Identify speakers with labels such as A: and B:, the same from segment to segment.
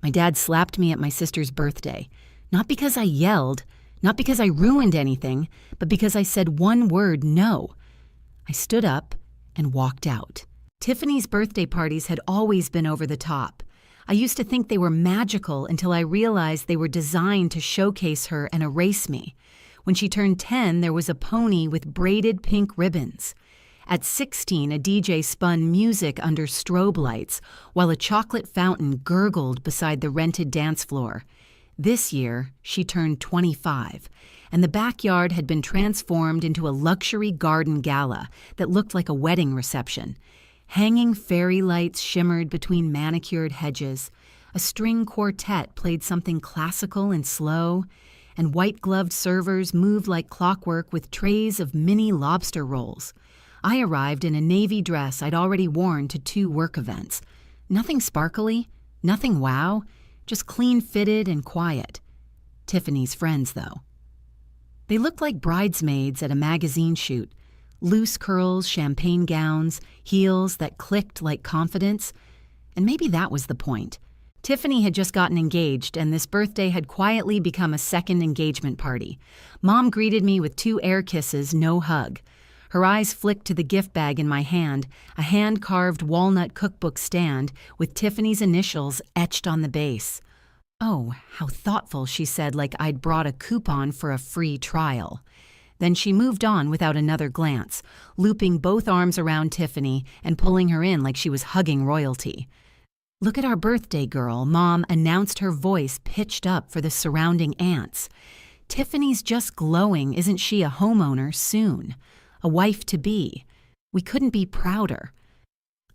A: My dad slapped me at my sister's birthday. Not because I yelled, not because I ruined anything, but because I said one word, no. I stood up and walked out. Tiffany's birthday parties had always been over the top. I used to think they were magical until I realized they were designed to showcase her and erase me. When she turned 10, there was a pony with braided pink ribbons. At 16, a DJ spun music under strobe lights, while a chocolate fountain gurgled beside the rented dance floor. This year, she turned 25, and the backyard had been transformed into a luxury garden gala that looked like a wedding reception. Hanging fairy lights shimmered between manicured hedges. A string quartet played something classical and slow, and white-gloved servers moved like clockwork with trays of mini lobster rolls. I arrived in a navy dress I'd already worn to 2 work events. Nothing sparkly, nothing wow, just clean-fitted and quiet. Tiffany's friends, though. They looked like bridesmaids at a magazine shoot. Loose curls, champagne gowns, heels that clicked like confidence. And maybe that was the point. Tiffany had just gotten engaged, and this birthday had quietly become a second engagement party. Mom greeted me with 2 air kisses, no hug. Her eyes flicked to the gift bag in my hand, a hand-carved walnut cookbook stand with Tiffany's initials etched on the base. "Oh, how thoughtful," she said, like I'd brought a coupon for a free trial. Then she moved on without another glance, looping both arms around Tiffany and pulling her in like she was hugging royalty. "Look at our birthday girl," Mom announced, her voice pitched up for the surrounding aunts. "Tiffany's just glowing. Isn't she a homeowner soon? A wife-to-be. We couldn't be prouder."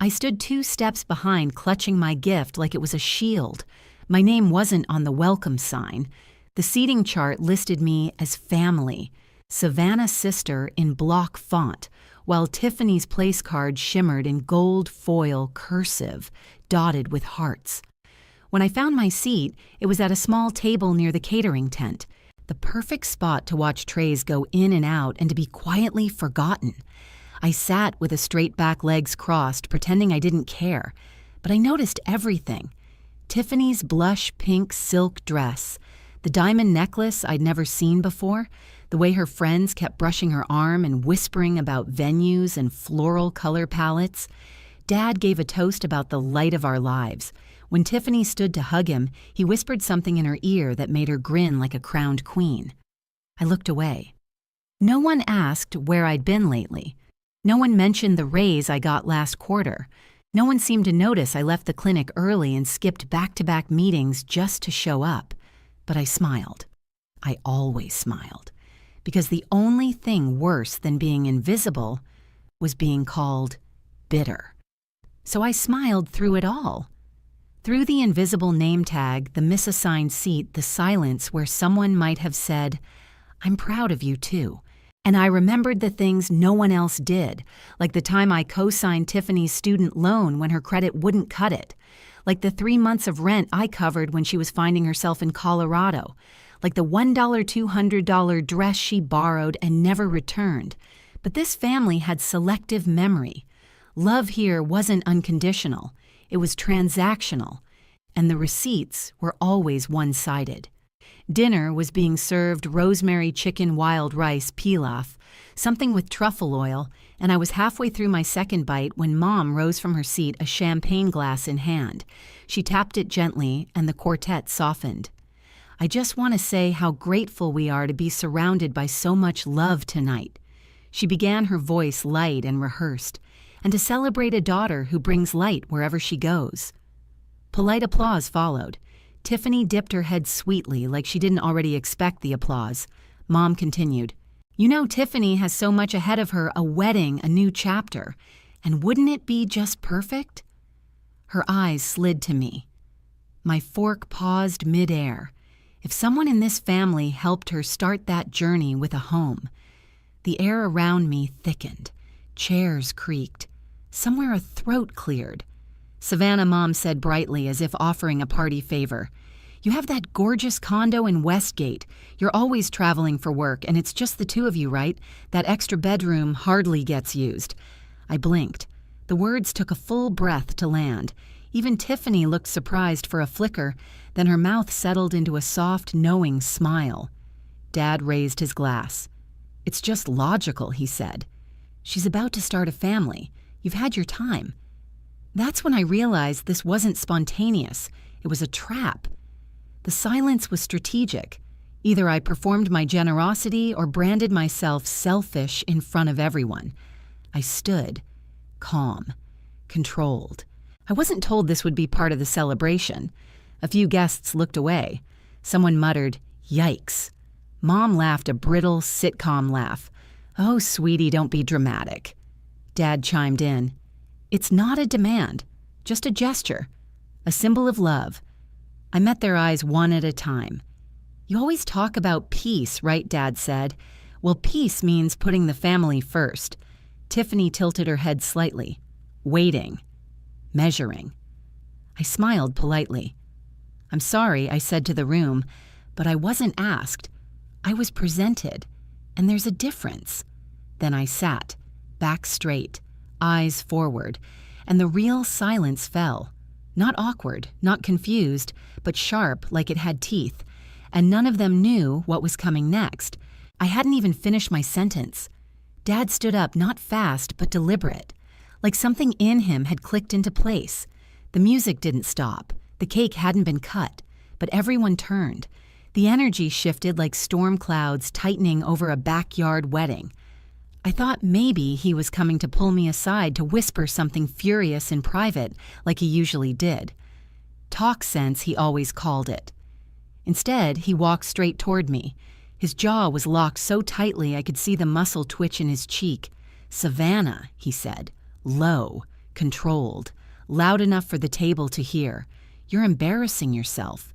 A: I stood 2 steps behind, clutching my gift like it was a shield. My name wasn't on the welcome sign. The seating chart listed me as family, Savannah's sister in block font, while Tiffany's place card shimmered in gold foil cursive, dotted with hearts. When I found my seat, it was at a small table near the catering tent. The perfect spot to watch trays go in and out and to be quietly forgotten. I sat with a straight back, legs crossed, pretending I didn't care. But I noticed everything. Tiffany's blush pink silk dress, the diamond necklace I'd never seen before, the way her friends kept brushing her arm and whispering about venues and floral color palettes. Dad gave a toast about the light of our lives. When Tiffany stood to hug him, he whispered something in her ear that made her grin like a crowned queen. I looked away. No one asked where I'd been lately. No one mentioned the raise I got last quarter. No one seemed to notice I left the clinic early and skipped back-to-back meetings just to show up. But I smiled. I always smiled. Because the only thing worse than being invisible was being called bitter. So I smiled through it all. Through the invisible name tag, the misassigned seat, the silence where someone might have said, "I'm proud of you too." And I remembered the things no one else did, like the time I co-signed Tiffany's student loan when her credit wouldn't cut it, like the 3 months of rent I covered when she was finding herself in Colorado, like the $1, $200 dress she borrowed and never returned. But this family had selective memory. Love here wasn't unconditional. It was transactional, and the receipts were always one-sided. Dinner was being served rosemary chicken wild rice pilaf, something with truffle oil, and I was halfway through my second bite when Mom rose from her seat, a champagne glass in hand. She tapped it gently, and the quartet softened. "I just want to say how grateful we are to be surrounded by so much love tonight." She began, her voice light and rehearsed, "and to celebrate a daughter who brings light wherever she goes." Polite applause followed. Tiffany dipped her head sweetly, like she didn't already expect the applause. Mom continued, "You know, Tiffany has so much ahead of her, a wedding, a new chapter. And wouldn't it be just perfect?" Her eyes slid to me. My fork paused midair. If someone in this family helped her start that journey with a home. The air around me thickened. Chairs creaked. Somewhere a throat cleared. "Savannah," Mom said brightly, as if offering a party favor, "you have that gorgeous condo in Westgate. You're always traveling for work, and it's just the 2 of you, right? That extra bedroom hardly gets used." I blinked. The words took a full breath to land. Even Tiffany looked surprised for a flicker, then her mouth settled into a soft, knowing smile. Dad raised his glass. "It's just logical," he said. "She's about to start a family. You've had your time." That's when I realized this wasn't spontaneous. It was a trap. The silence was strategic. Either I performed my generosity or branded myself selfish in front of everyone. I stood, calm, controlled. I wasn't told this would be part of the celebration. A few guests looked away. Someone muttered, "Yikes." Mom laughed a brittle sitcom laugh. "Oh, sweetie, don't be dramatic." Dad chimed in. "It's not a demand, just a gesture, a symbol of love." I met their eyes one at a time. "You always talk about peace, right?" Dad said. "Well, peace means putting the family first." Tiffany tilted her head slightly. "Waiting. Measuring." I smiled politely. "I'm sorry," I said to the room, "but I wasn't asked. I was presented, and there's a difference." Then I sat, back straight, eyes forward, and the real silence fell. Not awkward, not confused, but sharp like it had teeth, and none of them knew what was coming next. I hadn't even finished my sentence. Dad stood up, not fast, but deliberate, like something in him had clicked into place. The music didn't stop. The cake hadn't been cut, but everyone turned. The energy shifted like storm clouds tightening over a backyard wedding. I thought maybe he was coming to pull me aside to whisper something furious in private, like he usually did. Talk sense, he always called it. Instead, he walked straight toward me. His jaw was locked so tightly I could see the muscle twitch in his cheek. "Savannah," he said, low, controlled, loud enough for the table to hear. "You're embarrassing yourself."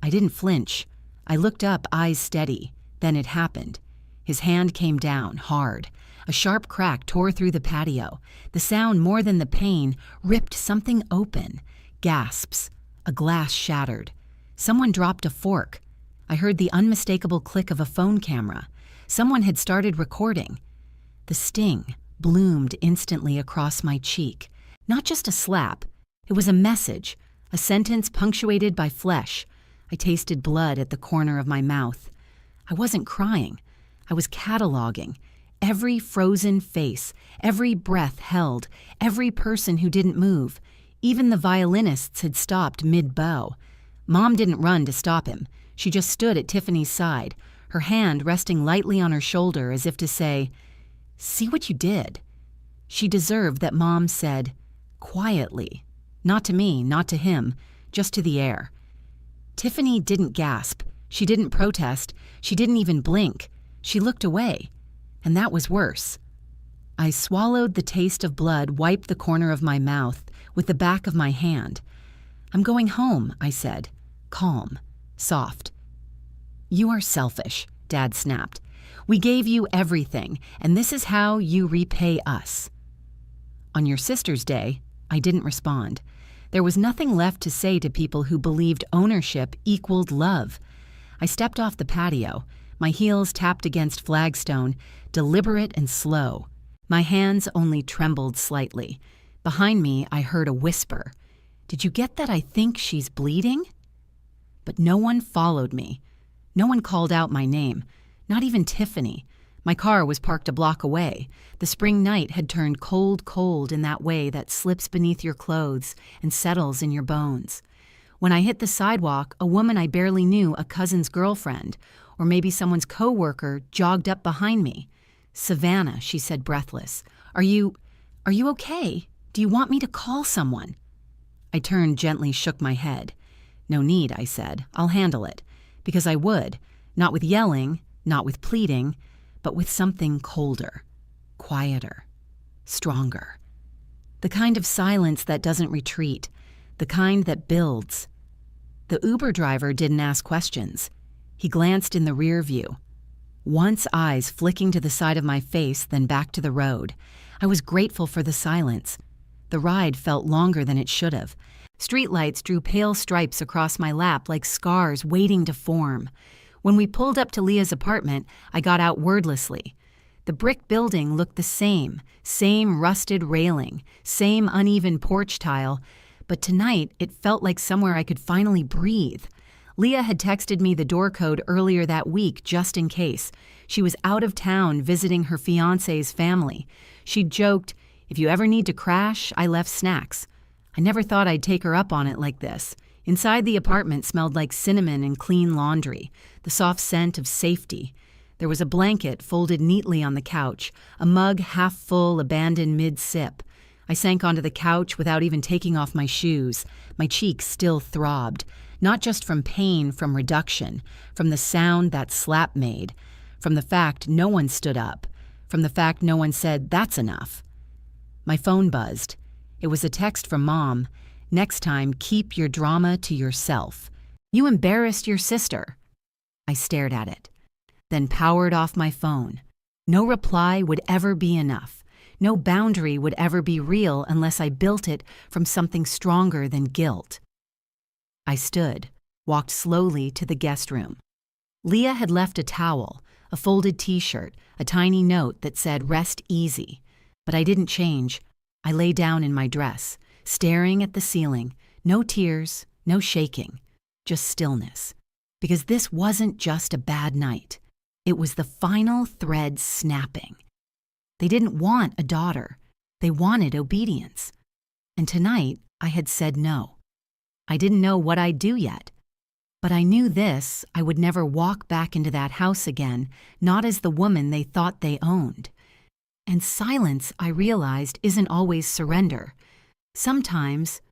A: I didn't flinch. I looked up, eyes steady. Then it happened. His hand came down, hard. A sharp crack tore through the patio. The sound, more than the pain, ripped something open. Gasps. A glass shattered. Someone dropped a fork. I heard the unmistakable click of a phone camera. Someone had started recording. The sting bloomed instantly across my cheek. Not just a slap. It was a message, a sentence punctuated by flesh. I tasted blood at the corner of my mouth. I wasn't crying. I was cataloging. Every frozen face, every breath held, every person who didn't move. Even the violinists had stopped mid-bow. Mom didn't run to stop him. She just stood at Tiffany's side, her hand resting lightly on her shoulder as if to say, "See what you did." She deserved that Mom said, quietly, not to me, not to him, just to the air. Tiffany didn't gasp. She didn't protest. She didn't even blink. She looked away, and that was worse. I swallowed the taste of blood, wiped the corner of my mouth with the back of my hand. "I'm going home," I said, calm, soft. "You are selfish," Dad snapped. "We gave you everything, and this is how you repay us." On your sister's day, I didn't respond. There was nothing left to say to people who believed ownership equaled love. I stepped off the patio. My heels tapped against flagstone, deliberate and slow. My hands only trembled slightly. Behind me, I heard a whisper. "Did you get that I think she's bleeding?" But no one followed me. No one called out my name, not even Tiffany. My car was parked a block away. The spring night had turned cold in that way that slips beneath your clothes and settles in your bones. When I hit the sidewalk, a woman I barely knew, a cousin's girlfriend, or maybe someone's coworker, jogged up behind me. "Savannah," she said, breathless. Are you okay? Do you want me to call someone?" I turned, gently shook my head. "No need," I said. "I'll handle it." Because I would, not with yelling, not with pleading, but with something colder, quieter, stronger. The kind of silence that doesn't retreat, the kind that builds. The Uber driver didn't ask questions. He glanced in the rear view. Once eyes flicking to the side of my face, then back to the road. I was grateful for the silence. The ride felt longer than it should have. Streetlights drew pale stripes across my lap like scars waiting to form. When we pulled up to Leah's apartment, I got out wordlessly. The brick building looked the same rusted railing, same uneven porch tile, but tonight it felt like somewhere I could finally breathe. Leah had texted me the door code earlier that week just in case. She was out of town visiting her fiancé's family. She'd joked, "If you ever need to crash, I left snacks." I never thought I'd take her up on it like this. Inside the apartment smelled like cinnamon and clean laundry, the soft scent of safety. There was a blanket folded neatly on the couch, a mug half full abandoned mid-sip. I sank onto the couch without even taking off my shoes. My cheeks still throbbed, not just from pain from reduction, from the sound that slap made, from the fact no one stood up, from the fact no one said, "That's enough." My phone buzzed. It was a text from Mom. "Next time, keep your drama to yourself. You embarrassed your sister." I stared at it, then powered off my phone. No reply would ever be enough. No boundary would ever be real unless I built it from something stronger than guilt. I stood, walked slowly to the guest room. Leah had left a towel, a folded t-shirt, a tiny note that said, "Rest easy." But I didn't change. I lay down in my dress, staring at the ceiling. No tears, no shaking, just stillness. Because this wasn't just a bad night. It was the final thread snapping. They didn't want a daughter. They wanted obedience. And tonight, I had said no. I didn't know what I'd do yet. But I knew this: I would never walk back into that house again, not as the woman they thought they owned. And silence, I realized, isn't always surrender. Sometimes,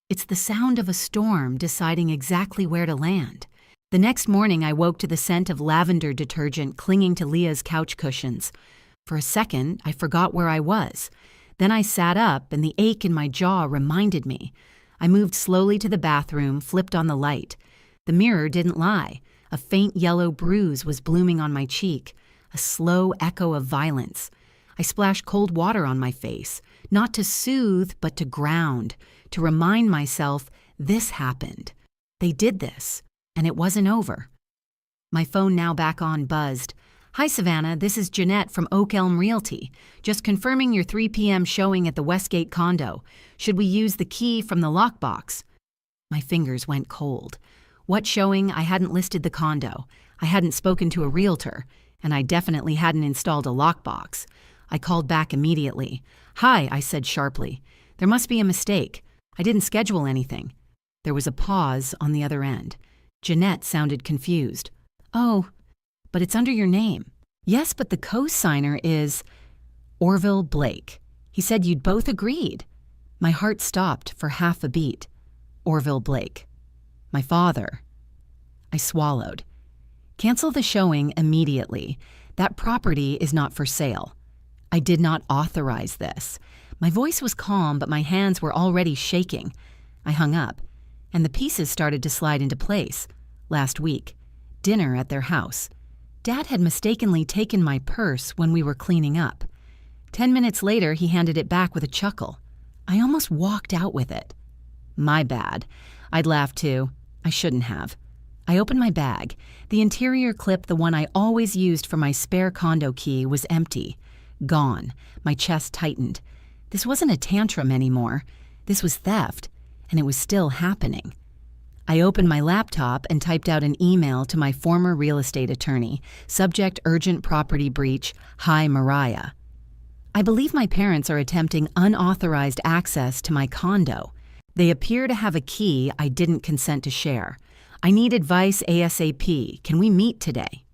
A: it's the sound of a storm deciding exactly where to land. The next morning, I woke to the scent of lavender detergent clinging to Leah's couch cushions. For a second, I forgot where I was. Then I sat up, and the ache in my jaw reminded me. I moved slowly to the bathroom, flipped on the light. The mirror didn't lie. A faint yellow bruise was blooming on my cheek, a slow echo of violence. I splashed cold water on my face, not to soothe, but to ground, to remind myself this happened. They did this, and it wasn't over. My phone, now back on, buzzed. "Hi, Savannah, this is Jeanette from Oak Elm Realty. Just confirming your 3 p.m. showing at the Westgate condo. Should we use the key from the lockbox?" My fingers went cold. What showing? I hadn't listed the condo. I hadn't spoken to a realtor, and I definitely hadn't installed a lockbox. I called back immediately. "Hi," I said sharply. "There must be a mistake. I didn't schedule anything." There was a pause on the other end. Jeanette sounded confused. "Oh, but it's under your name." "Yes, but the co-signer is Orville Blake. He said you'd both agreed." My heart stopped for half a beat. Orville Blake. My father. I swallowed. "Cancel the showing immediately. That property is not for sale. I did not authorize this." My voice was calm, but my hands were already shaking. I hung up, and the pieces started to slide into place. Last week, dinner at their house. Dad had mistakenly taken my purse when we were cleaning up. 10 minutes later, he handed it back with a chuckle. I almost walked out with it. My bad. I'd laughed too. I shouldn't have. I opened my bag. The interior clip, the one I always used for my spare condo key, was empty. Gone. My chest tightened. This wasn't a tantrum anymore. This was theft, and it was still happening. I opened my laptop and typed out an email to my former real estate attorney. Subject: urgent property breach. Hi, Mariah. I believe my parents are attempting unauthorized access to my condo. They appear to have a key I didn't consent to share. I need advice ASAP. Can we meet today?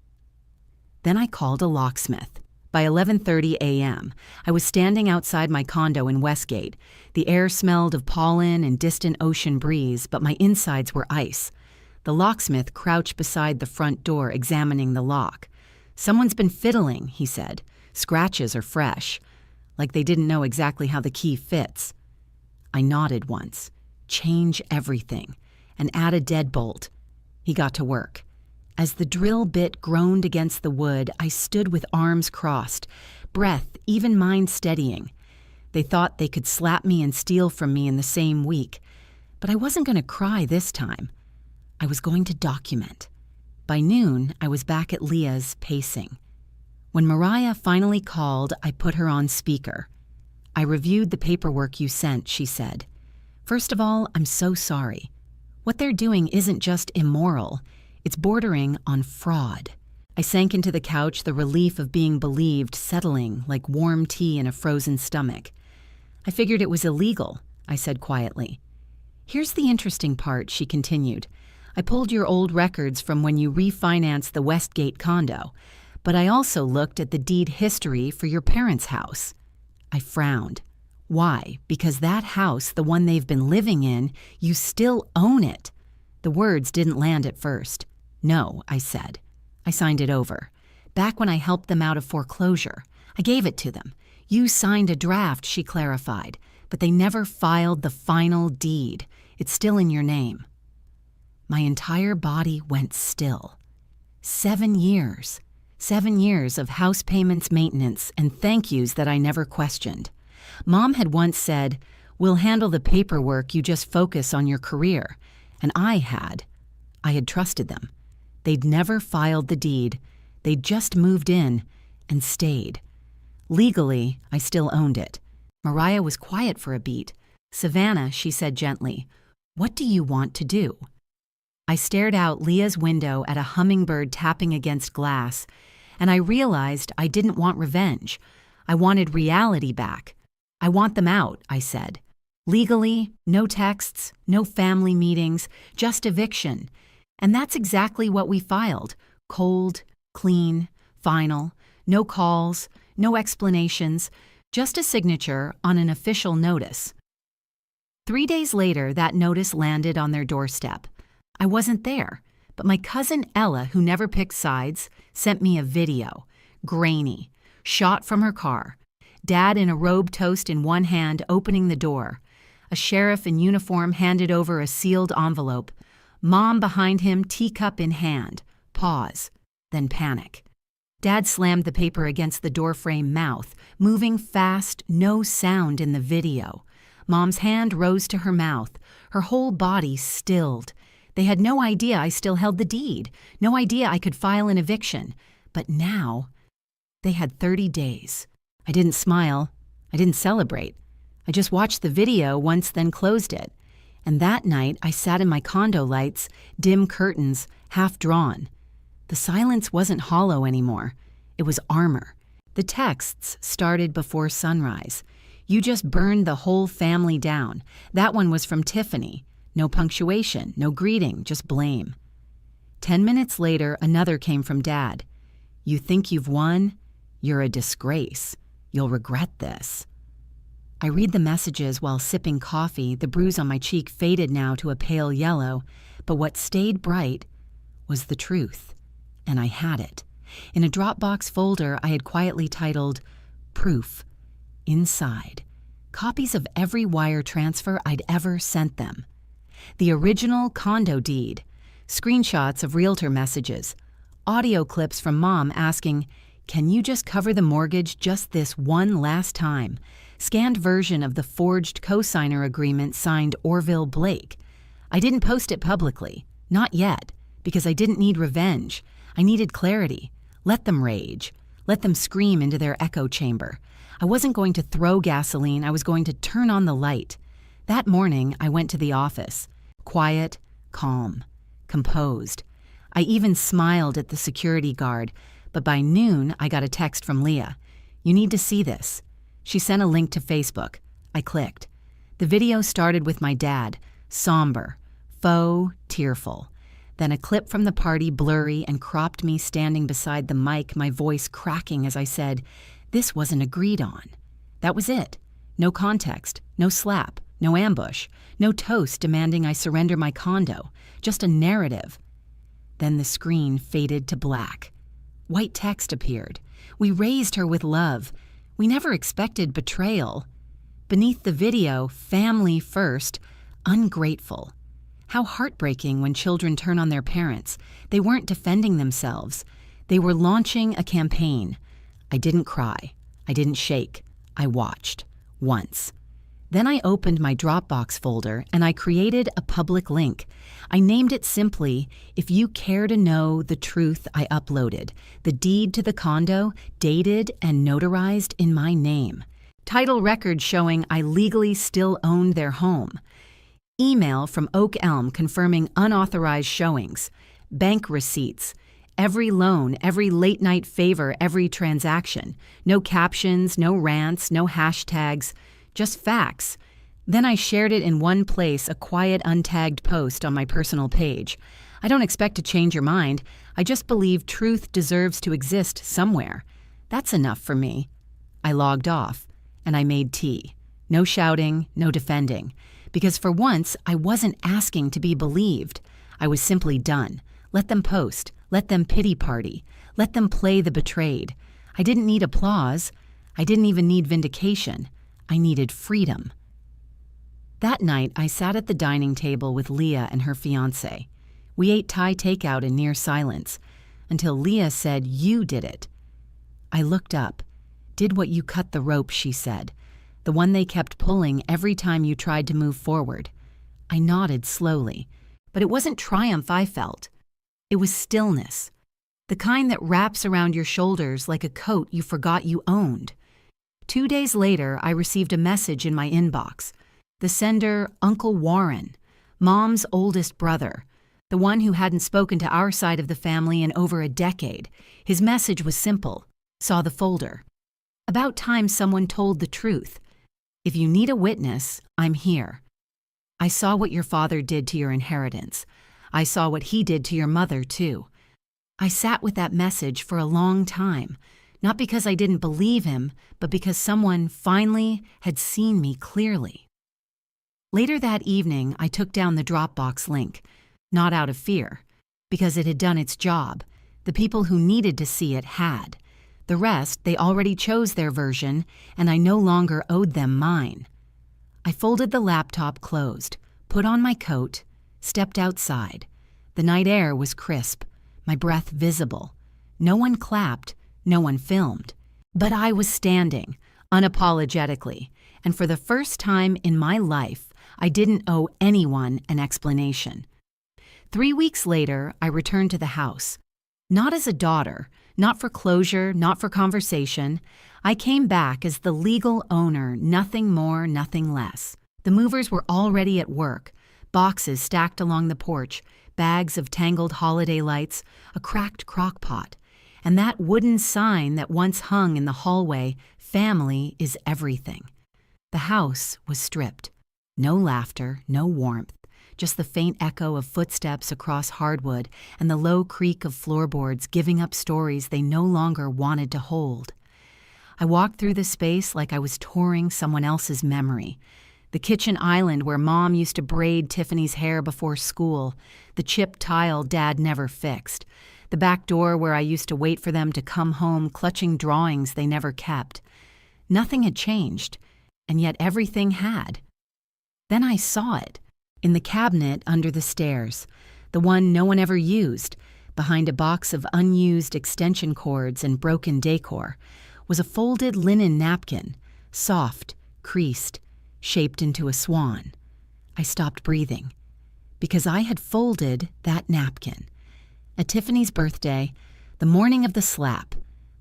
A: Then I called a locksmith. By 11:30 a.m., I was standing outside my condo in Westgate. The air smelled of pollen and distant ocean breeze, but my insides were ice. The locksmith crouched beside the front door, examining the lock. "Someone's been fiddling," he said. "Scratches are fresh." Like they didn't know exactly how the key fits. I nodded once. "Change everything. And add a deadbolt." He got to work. As the drill bit groaned against the wood, I stood with arms crossed, breath, even mind steadying. They thought they could slap me and steal from me in the same week. But I wasn't going to cry this time. I was going to document. By noon, I was back at Leah's, pacing. When Mariah finally called, I put her on speaker. "I reviewed the paperwork you sent," she said. First of all, I'm so sorry. What they're doing isn't just immoral, it's bordering on fraud. I sank into the couch, the relief of being believed settling like warm tea in a frozen stomach. I figured it was illegal, I said quietly. Here's the interesting part, she continued. I pulled your old records from when you refinanced the Westgate condo, but I also looked at the deed history for your parents' house. I frowned. Why? Because that house, the one they've been living in, you still own it. The words didn't land at first. No, I said. I signed it over. Back when I helped them out of foreclosure, I gave it to them. You signed a draft, she clarified, but they never filed the final deed. It's still in your name. My entire body went still. 7 years. 7 years of house payments, maintenance, and thank yous that I never questioned. Mom had once said, "We'll handle the paperwork, you just focus on your career." And I had trusted them. They'd never filed the deed. They'd just moved in and stayed. Legally, I still owned it. Mariah was quiet for a beat. "Savannah," she said gently, "what do you want to do?" I stared out Leah's window at a hummingbird tapping against glass, and I realized I didn't want revenge. I wanted reality back. "I want them out," I said. "Legally, no texts, no family meetings, just eviction." And that's exactly what we filed. Cold, clean, final, no calls, no explanations, just a signature on an official notice. 3 days later, that notice landed on their doorstep. I wasn't there, but my cousin Ella, who never picked sides, sent me a video, grainy, shot from her car. Dad in a robe toast in one hand opening the door. A sheriff in uniform handed over a sealed envelope. Mom behind him, teacup in hand. Pause, then panic. Dad slammed the paper against the doorframe, mouth, moving fast, no sound in the video. Mom's hand rose to her mouth, her whole body stilled. They had no idea I still held the deed, no idea I could file an eviction. But now, they had 30 days. I didn't smile. I didn't celebrate. I just watched the video once, then closed it. And that night, I sat in my condo lights, dim curtains, half drawn. The silence wasn't hollow anymore. It was armor. The texts started before sunrise. "You just burned the whole family down." That one was from Tiffany. No punctuation, no greeting, just blame. 10 minutes later, another came from Dad. "You think you've won? You're a disgrace. You'll regret this." I read the messages while sipping coffee. The bruise on my cheek faded now to a pale yellow, but what stayed bright was the truth, and I had it. In a Dropbox folder I had quietly titled, "Proof." Inside, copies of every wire transfer I'd ever sent them. The original condo deed, screenshots of realtor messages, audio clips from Mom asking, "Can you just cover the mortgage just this one last time?" Scanned version of the forged cosigner agreement signed Orville Blake. I didn't post it publicly, not yet, because I didn't need revenge. I needed clarity. Let them rage. Let them scream into their echo chamber. I wasn't going to throw gasoline, I was going to turn on the light. That morning, I went to the office. Quiet, calm, composed. I even smiled at the security guard, but by noon, I got a text from Leah. "You need to see this." She sent a link to Facebook. I clicked. The video started with my dad, somber, faux, tearful. Then a clip from the party, blurry and cropped me standing beside the mic, my voice cracking as I said, "This wasn't agreed on." That was it. No context, no slap, no ambush, no toast demanding I surrender my condo, just a narrative. Then the screen faded to black. White text appeared. "We raised her with love. We never expected betrayal." Beneath the video, "Family first, ungrateful." How heartbreaking when children turn on their parents. They weren't defending themselves. They were launching a campaign. I didn't cry. I didn't shake. I watched. Once. Then I opened my Dropbox folder and I created a public link. I named it simply, "If you care to know the truth," I uploaded. The deed to the condo, dated and notarized in my name. Title record showing I legally still owned their home. Email from Oak Elm confirming unauthorized showings, bank receipts, every loan, every late-night favor, every transaction. No captions, no rants, no hashtags, just facts. Then I shared it in one place, a quiet, untagged post on my personal page. I don't expect to change your mind. I just believe truth deserves to exist somewhere. That's enough for me. I logged off, and I made tea. No shouting, no defending. Because for once, I wasn't asking to be believed. I was simply done. Let them post. Let them pity party. Let them play the betrayed. I didn't need applause. I didn't even need vindication. I needed freedom. That night, I sat at the dining table with Leah and her fiancé. We ate Thai takeout in near silence, until Leah said, "You did it." I looked up. "Did what you cut the rope," she said. "The one they kept pulling every time you tried to move forward." I nodded slowly, but it wasn't triumph I felt. It was stillness, the kind that wraps around your shoulders like a coat you forgot you owned. 2 days later, I received a message in my inbox. The sender, Uncle Warren, Mom's oldest brother, the one who hadn't spoken to our side of the family in over a decade. His message was simple. Saw the folder. About time someone told the truth. If you need a witness, I'm here. I saw what your father did to your inheritance. I saw what he did to your mother, too. I sat with that message for a long time, not because I didn't believe him, but because someone finally had seen me clearly. Later that evening, I took down the Dropbox link, not out of fear, because it had done its job. The people who needed to see it had. The rest, they already chose their version, and I no longer owed them mine. I folded the laptop closed, put on my coat, stepped outside. The night air was crisp, my breath visible. No one clapped, no one filmed. But I was standing, unapologetically, and for the first time in my life, I didn't owe anyone an explanation. 3 weeks later, I returned to the house. Not as a daughter, not for closure, not for conversation. I came back as the legal owner, nothing more, nothing less. The movers were already at work, boxes stacked along the porch, bags of tangled holiday lights, a cracked crock pot, and that wooden sign that once hung in the hallway, "Family is everything." The house was stripped. No laughter, no warmth, just the faint echo of footsteps across hardwood and the low creak of floorboards giving up stories they no longer wanted to hold. I walked through the space like I was touring someone else's memory. The kitchen island where Mom used to braid Tiffany's hair before school, the chipped tile Dad never fixed, the back door where I used to wait for them to come home clutching drawings they never kept. Nothing had changed, and yet everything had. Then I saw it, in the cabinet under the stairs, the one no one ever used, behind a box of unused extension cords and broken decor, was a folded linen napkin, soft, creased, shaped into a swan. I stopped breathing, because I had folded that napkin. At Tiffany's birthday, the morning of the slap,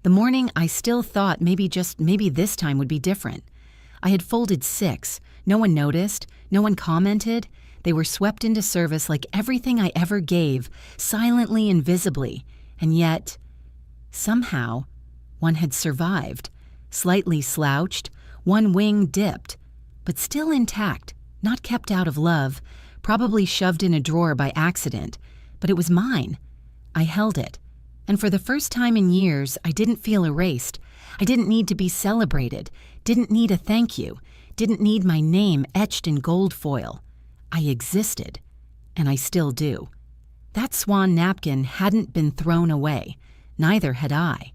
A: the morning I still thought maybe this time would be different. I had folded 6. No one noticed, no one commented. They were swept into service like everything I ever gave, silently and visibly. And yet, somehow, one had survived, slightly slouched, one wing dipped, but still intact, not kept out of love, probably shoved in a drawer by accident, but it was mine. I held it, and for the first time in years, I didn't feel erased. I didn't need to be celebrated, didn't need a thank you, didn't need my name etched in gold foil. I existed, and I still do. That swan napkin hadn't been thrown away, neither had I.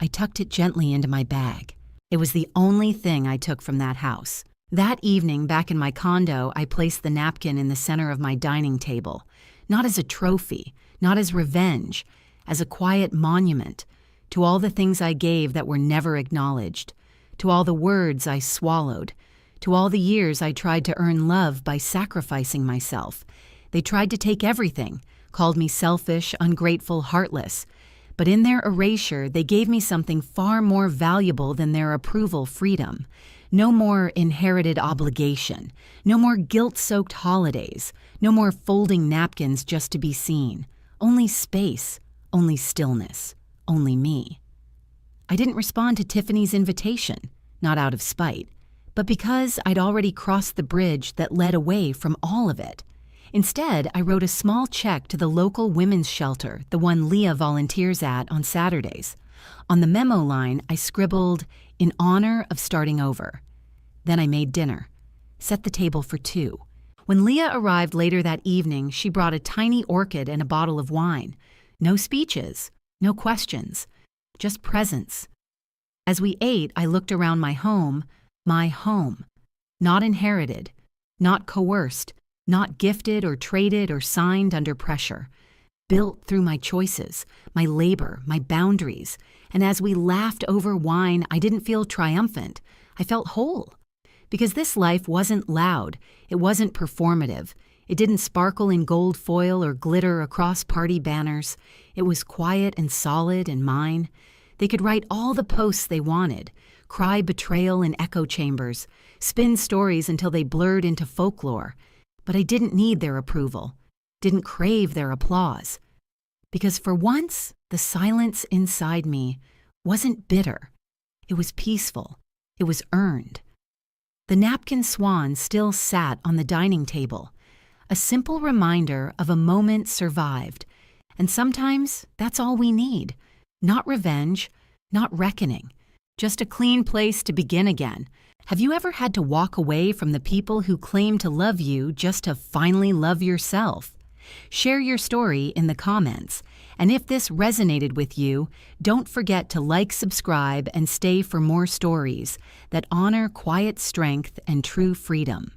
A: I tucked it gently into my bag. It was the only thing I took from that house. That evening, back in my condo, I placed the napkin in the center of my dining table, not as a trophy, not as revenge, as a quiet monument to all the things I gave that were never acknowledged, to all the words I swallowed, to all the years I tried to earn love by sacrificing myself. They tried to take everything, called me selfish, ungrateful, heartless. But in their erasure, they gave me something far more valuable than their approval freedom. No more inherited obligation. No more guilt-soaked holidays. No more folding napkins just to be seen. Only space. Only stillness. Only me. I didn't respond to Tiffany's invitation, not out of spite, but because I'd already crossed the bridge that led away from all of it. Instead, I wrote a small check to the local women's shelter, the one Leah volunteers at on Saturdays. On the memo line, I scribbled, "In honor of starting over." Then I made dinner, set the table for 2. When Leah arrived later that evening, she brought a tiny orchid and a bottle of wine. No speeches, no questions, just presence. As we ate, I looked around my home, not inherited, not coerced, not gifted or traded or signed under pressure, built through my choices, my labor, my boundaries. And as we laughed over wine, I didn't feel triumphant. I felt whole. Because this life wasn't loud, it wasn't performative, it didn't sparkle in gold foil or glitter across party banners. It was quiet and solid and mine. They could write all the posts they wanted, cry betrayal in echo chambers, spin stories until they blurred into folklore. But I didn't need their approval, didn't crave their applause. Because for once, the silence inside me wasn't bitter. It was peaceful. It was earned. The napkin swan still sat on the dining table, a simple reminder of a moment survived. And sometimes that's all we need. Not revenge, not reckoning, just a clean place to begin again. Have you ever had to walk away from the people who claim to love you just to finally love yourself? Share your story in the comments. And if this resonated with you, don't forget to like, subscribe, and stay for more stories that honor quiet strength and true freedom.